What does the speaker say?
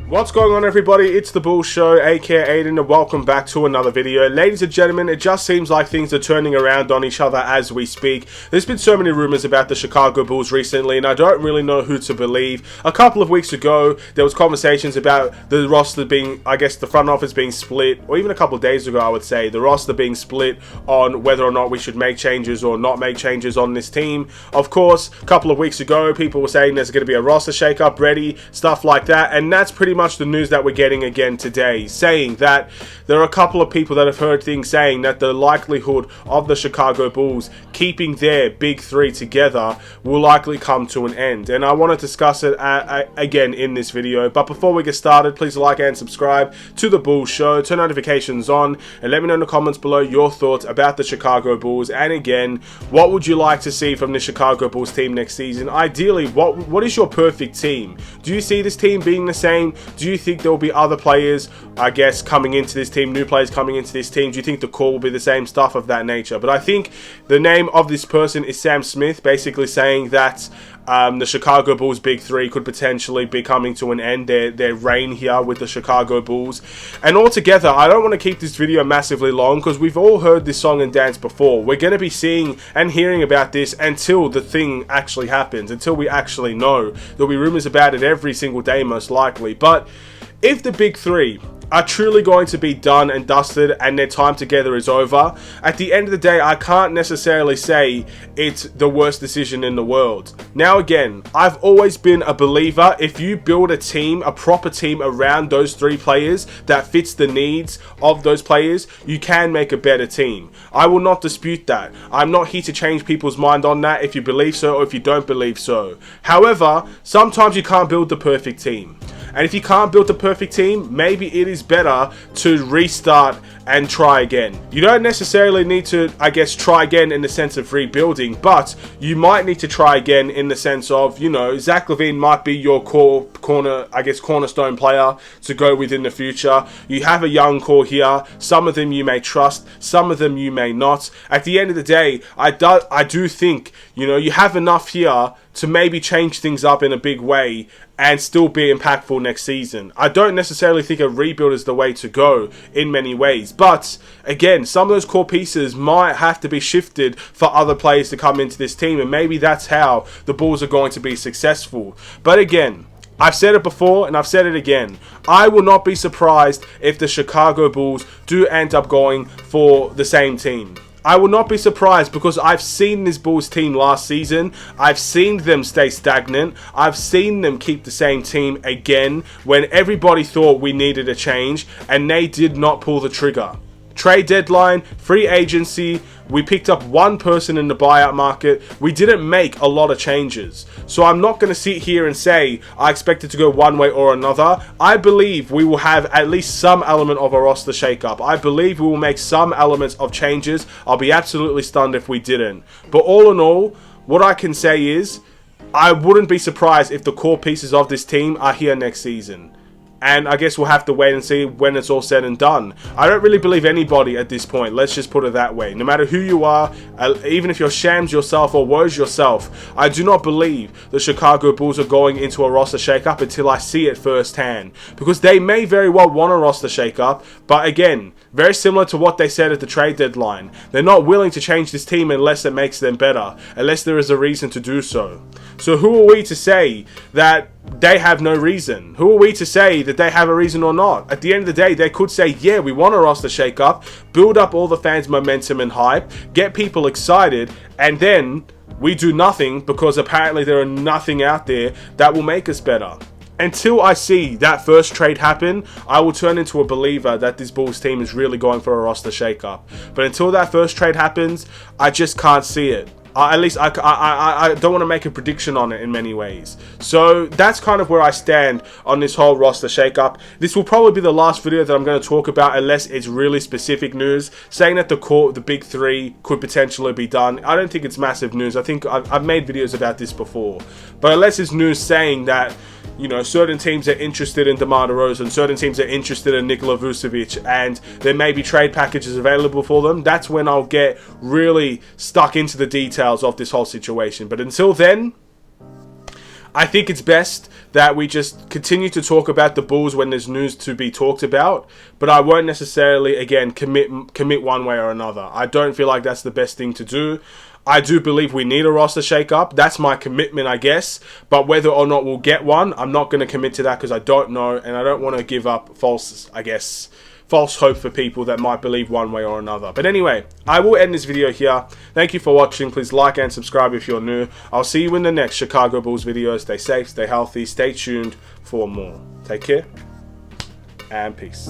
What's going on, everybody? It's the Bulls Show, aka Aiden, and welcome back to another video. Ladies and gentlemen, it just seems like things are turning around on each other as we speak. There's been so many rumors about the Chicago Bulls recently, and I don't really know who to believe. A couple of weeks ago, there was conversations about the roster being, I guess, the front office being split, or even a couple of days ago, I would say, the roster being split on whether or not we should make changes or not make changes on this team. Of course, a couple of weeks ago, people were saying there's going to be a roster shakeup ready, stuff like that, and that's pretty much the news that we're getting again today, saying that there are a couple of people that have heard things saying that the likelihood of the Chicago Bulls keeping their big three together will likely come to an end, and I want to discuss it again in this video. But before we get started, please like and subscribe to the Bulls Show, turn notifications on, and let me know in the comments below your thoughts about the Chicago Bulls. And again, what would you like to see from the Chicago Bulls team next season? Ideally, what is your perfect team? Do you see this team being the same? Do you think there will be other players, I guess, coming into this team, new players coming into this team? Do you think the core will be the same, stuff of that nature? But I think the name of this person is Sam Smith, basically saying that the Chicago Bulls big three could potentially be coming to an end, their reign here with the Chicago Bulls. And altogether, I don't want to keep this video massively long because we've all heard this song and dance before. We're going to be seeing and hearing about this until the thing actually happens, until we actually know. There'll be rumors about it every single day, most likely. But if the big three are truly going to be done and dusted and their time together is over, at the end of the day, I can't necessarily say it's the worst decision in the world. Now again, I've always been a believer, if you build a team, a proper team around those three players that fits the needs of those players, you can make a better team. I will not dispute that. I'm not here to change people's mind on that if you believe so or if you don't believe so. However, sometimes you can't build the perfect team. And if you can't build the perfect team, maybe it is better to restart and try again. You don't necessarily need to, I guess, try again in the sense of rebuilding, but you might need to try again in the sense of, you know, Zach LaVine might be your cornerstone player to go with in the future. You have a young core here. Some of them you may trust, some of them you may not. At the end of the day, I do think, you know, you have enough here to maybe change things up in a big way and still be impactful next season. I don't necessarily think a rebuild is the way to go in many ways. But again, some of those core pieces might have to be shifted for other players to come into this team, and maybe that's how the Bulls are going to be successful. But again, I've said it before and I've said it again. I will not be surprised if the Chicago Bulls do end up going for the same team. I will not be surprised because I've seen this Bulls team last season. I've seen them stay stagnant. I've seen them keep the same team again when everybody thought we needed a change, and they did not pull the trigger. Trade deadline, free agency, we picked up one person in the buyout market. We didn't make a lot of changes. So I'm not going to sit here and say I expect it to go one way or another. I believe we will have at least some element of a roster shakeup. I believe we will make some elements of changes. I'll be absolutely stunned if we didn't. But all in all, what I can say is I wouldn't be surprised if the core pieces of this team are here next season. And I guess we'll have to wait and see when it's all said and done. I don't really believe anybody at this point. Let's just put it that way. No matter who you are, even if you're Shams yourself or Woj yourself, I do not believe the Chicago Bulls are going into a roster shakeup until I see it firsthand. Because they may very well want a roster shakeup, but again, very similar to what they said at the trade deadline. They're not willing to change this team unless it makes them better, unless there is a reason to do so. So who are we to say that they have no reason? Who are we to say that they have a reason or not? At the end of the day, they could say, yeah, we want a roster shakeup, build up all the fans' momentum and hype, get people excited, and then we do nothing because apparently there are nothing out there that will make us better. Until I see that first trade happen, I will turn into a believer that this Bulls team is really going for a roster shakeup. But until that first trade happens, I just can't see it. At least I don't want to make a prediction on it in many ways. So that's kind of where I stand on this whole roster shakeup. This will probably be the last video that I'm going to talk about unless it's really specific news saying that the big three could potentially be done. I don't think it's massive news. I think I've made videos about this before. But unless it's news saying that, you know, certain teams are interested in DeMar DeRozan, certain teams are interested in Nikola Vucevic, and there may be trade packages available for them, that's when I'll get really stuck into the details of this whole situation. But until then, I think it's best that we just continue to talk about the Bulls when there's news to be talked about, but I won't necessarily, again, commit one way or another. I don't feel like that's the best thing to do. I do believe we need a roster shake-up. That's my commitment, I guess. But whether or not we'll get one, I'm not going to commit to that because I don't know, and I don't want to give up false hope for people that might believe one way or another. But anyway, I will end this video here. Thank you for watching. Please like and subscribe if you're new. I'll see you in the next Chicago Bulls video. Stay safe, stay healthy, stay tuned for more. Take care, and peace.